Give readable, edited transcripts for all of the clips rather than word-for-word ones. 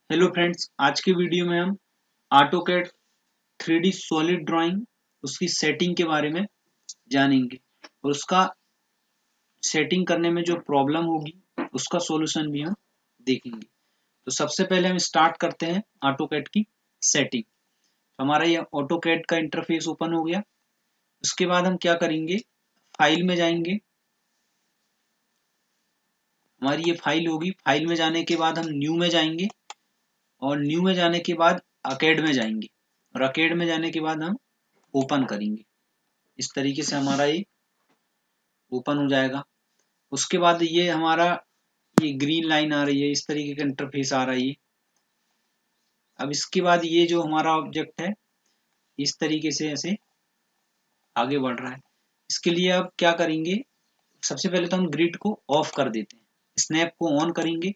Hello friends, आज की video में हम ऑटोकैड 3D सॉलिड ड्राइंग उसकी सेटिंग के बारे में जानेंगे और उसका सेटिंग करने में जो प्रॉब्लम होगी उसका सॉल्यूशन भी हम देखेंगे। तो सबसे पहले हम स्टार्ट करते हैं ऑटोकैड की सेटिंग। तो हमारा ये ऑटोकैड का इंटरफेस ओपन हो गया। उसके बाद हम क्या करेंगे, फाइल में जाएंगे। हमारी ये फाइल होगी, फाइल में जाने के बाद हम न्यू में जाएंगे और न्यू में जाने के बाद अकेड में जाएंगे और अकेड में जाने के बाद हम ओपन करेंगे। इस तरीके से हमारा ये ओपन हो जाएगा। उसके बाद ये हमारा ये ग्रीन लाइन आ रही है, इस तरीके का इंटरफेस आ रही है। अब इसके बाद ये जो हमारा ऑब्जेक्ट है इस तरीके से ऐसे आगे बढ़ रहा है। इसके लिए अब क्या करेंगे, सबसे पहले तो हम ग्रिड को ऑफ कर देते हैं, स्नैप को ऑन करेंगे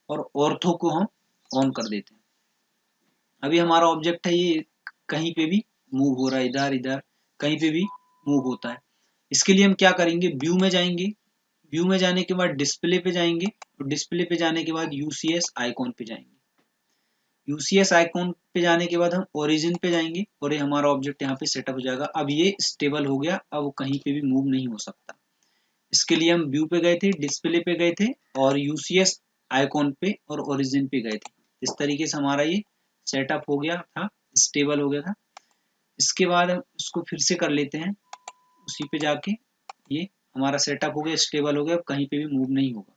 और ऑर्थो को हम ऑन कर देते हैं। अभी हमारा ऑब्जेक्ट है ये कहीं पे भी मूव हो रहा है, इधर इधर कहीं पे भी मूव होता है। इसके लिए हम क्या करेंगे, व्यू में जाएंगे। व्यू में जाने के बाद डिस्प्ले पे जाएंगे और डिस्प्ले पे जाने के बाद यूसीएस आइकॉन पे जाएंगे। यूसीएस आइकॉन पे जाने के बाद हम ओरिजिन पे जाएंगे और ये हमारा ऑब्जेक्ट यहाँ पे सेटअप हो जाएगा। अब ये स्टेबल हो गया, अब वो कहीं पे भी मूव नहीं हो सकता। इसके लिए हम व्यू पे गए थे, डिस्प्ले पे गए थे और यूसीएस आइकॉन पे और ओरिजिन पे गए थे। इस तरीके से हमारा ये सेटअप हो गया था, स्टेबल हो गया था। इसके बाद हम उसको फिर से कर लेते हैं, उसी पे जाके ये हमारा सेटअप हो गया, स्टेबल हो गया, अब कहीं पे भी मूव नहीं होगा।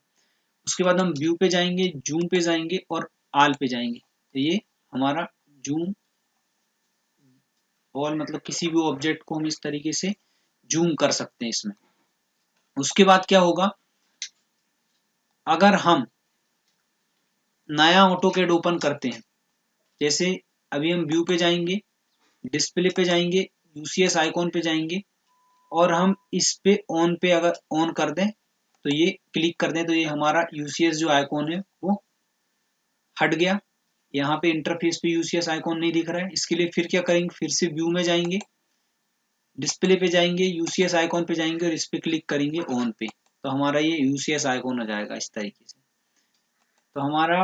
उसके बाद हम व्यू पे जाएंगे, जूम पे जाएंगे और आल पे जाएंगे। तो ये हमारा जूम ऑल मतलब किसी भी ऑब्जेक्ट को हम इस तरीके से जूम कर सकते हैं इसमें। उसके बाद क्या होगा, अगर हम नया ऑटोकैड ओपन करते हैं, जैसे अभी हम व्यू पे जाएंगे, डिस्प्ले पे जाएंगे, यूसीएस आइकॉन पे जाएंगे और हम इस पे ऑन पे अगर ऑन कर दें तो ये क्लिक कर दें तो ये हमारा यूसीएस जो आइकॉन है वो हट गया। यहाँ पे इंटरफेस पे यूसीएस आइकॉन नहीं दिख रहा है। इसके लिए फिर क्या करेंगे, फिर से व्यू में जाएंगे, डिस्प्ले पे जाएंगे, यूसीएस आइकॉन पे जाएंगे और इस पे क्लिक करेंगे ऑन पे, तो हमारा ये यूसीएस आइकॉन आ जाएगा इस तरीके से। तो हमारा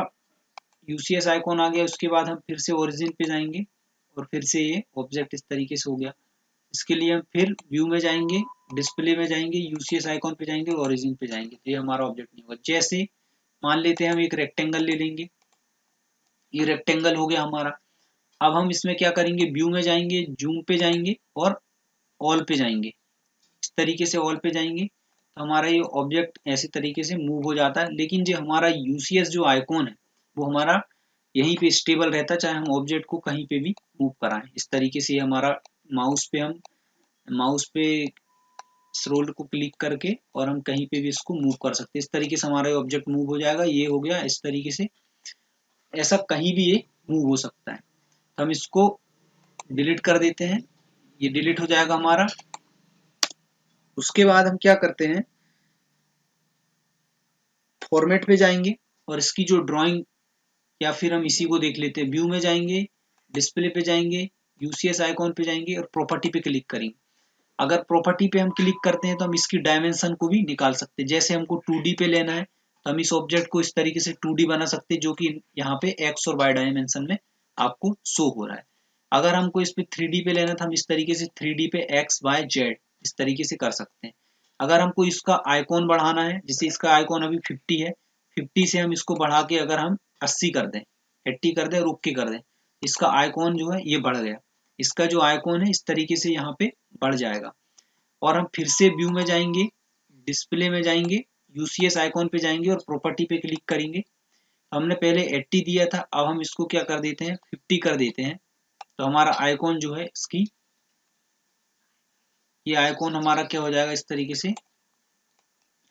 यूसीएस आइकॉन आ गया। उसके बाद हम फिर से ओरिजिन पे जाएंगे और फिर से ये ऑब्जेक्ट इस तरीके से हो गया। इसके लिए हम फिर व्यू में जाएंगे, डिस्प्ले में जाएंगे, यूसीएस आइकॉन पे जाएंगे, ओरिजिन पे जाएंगे, तो ये हमारा ऑब्जेक्ट नहीं होगा। जैसे मान लेते हैं हम एक रेक्टेंगल ले लेंगे, ये रेक्टेंगल हो गया हमारा। अब हम इसमें क्या करेंगे, व्यू में जाएंगे, जूम पे जाएंगे और ऑल पे जाएंगे। इस तरीके से ऑल पे जाएंगे तो हमारा ये ऑब्जेक्ट ऐसे तरीके से मूव हो जाता है। लेकिन जो हमारा यूसीएस जो आइकॉन है वो हमारा यहीं पे स्टेबल रहता है, चाहे हम ऑब्जेक्ट को कहीं पे भी मूव कराएं। इस तरीके से हमारा माउस पे स्क्रोल को क्लिक करके और हम कहीं पे भी इसको मूव कर सकते हैं। इस तरीके से हमारा ऑब्जेक्ट मूव हो जाएगा। ये हो गया इस तरीके से, ऐसा कहीं भी ये मूव हो सकता है। तो हम इसको डिलीट कर देते हैं, ये डिलीट हो जाएगा हमारा। उसके बाद हम क्या करते हैं, फॉर्मेट पे जाएंगे और इसकी जो ड्राइंग, या फिर हम इसी को देख लेते हैं, व्यू में जाएंगे, डिस्प्ले पे जाएंगे, यूसीएस आइकॉन पे जाएंगे और प्रॉपर्टी पे क्लिक करेंगे। अगर प्रॉपर्टी पे हम क्लिक करते हैं तो हम इसकी डायमेंशन को भी निकाल सकते हैं। जैसे हमको 2D पे लेना है तो हम इस ऑब्जेक्ट को इस तरीके से 2D बना सकते हैं, जो कि यहाँ पे एक्स और वाई डायमेंशन में आपको शो हो रहा है। अगर हमको इस पे 3D पे लेना था, हम इस तरीके से 3D पे एक्स वाई जेड इस तरीके से कर सकते हैं। अगर हमको इसका आइकॉन बढ़ाना है, जैसे इसका आइकॉन अभी 50 है, 50 से हम इसको बढ़ा के अगर हम 80 कर दें, 80 कर दें और ओके कर दें, इसका आइकॉन जो है ये बढ़ गया। इसका जो आइकॉन है इस तरीके से यहाँ पे बढ़ जाएगा। और हम फिर से व्यू में जाएंगे, डिस्प्ले में जाएंगे, यूसीएस आइकॉन पे जाएंगे और प्रॉपर्टी पे क्लिक करेंगे। हमने पहले 80 दिया था, अब हम इसको क्या कर देते हैं, 50 कर देते हैं। तो हमारा आइकॉन जो है इसकी, ये आइकॉन हमारा क्या हो जाएगा, इस तरीके से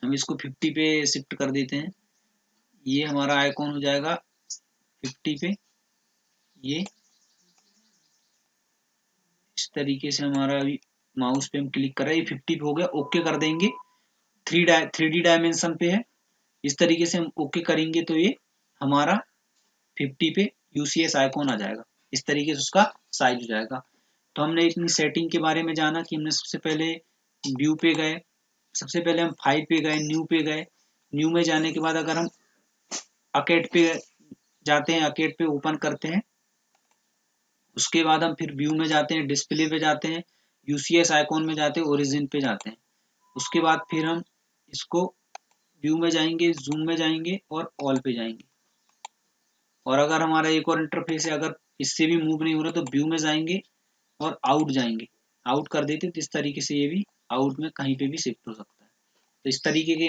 हम इसको 50 पे शिफ्ट कर देते हैं। ये हमारा आइकॉन हो जाएगा 50 पे। ये इस तरीके से हमारा अभी माउस पे हम क्लिक कर रहे हैं, ये 50 पे हो गया, ओके कर देंगे। 3D डायमेंशन पे है, इस तरीके से हम ओके करेंगे तो ये हमारा 50 पे यूसीएस आइकॉन आ जाएगा। इस तरीके से उसका साइज हो जाएगा। तो हमने इतनी सेटिंग के बारे में जाना कि हमने सबसे पहले व्यू पे गए, सबसे पहले हम फाइल पे गए, न्यू पे गए। न्यू में जाने के बाद अगर हम अकेड पे जाते हैं, आर्केड पे ओपन करते हैं। उसके बाद हम फिर व्यू में जाते हैं, डिस्प्ले पे जाते हैं, यूसीएस आइकॉन में जाते हैं, ओरिजिन पे जाते हैं। उसके बाद फिर हम इसको व्यू में जाएंगे, जूम में जाएंगे और ऑल पे जाएंगे। और अगर हमारा एक और इंटरफेस है, अगर इससे भी मूव नहीं हो रहा तो व्यू में जाएंगे और आउट जाएंगे, आउट कर देते तो इस तरीके से ये भी आउट में कहीं पे भी शिफ्ट हो सकता है। तो इस तरीके के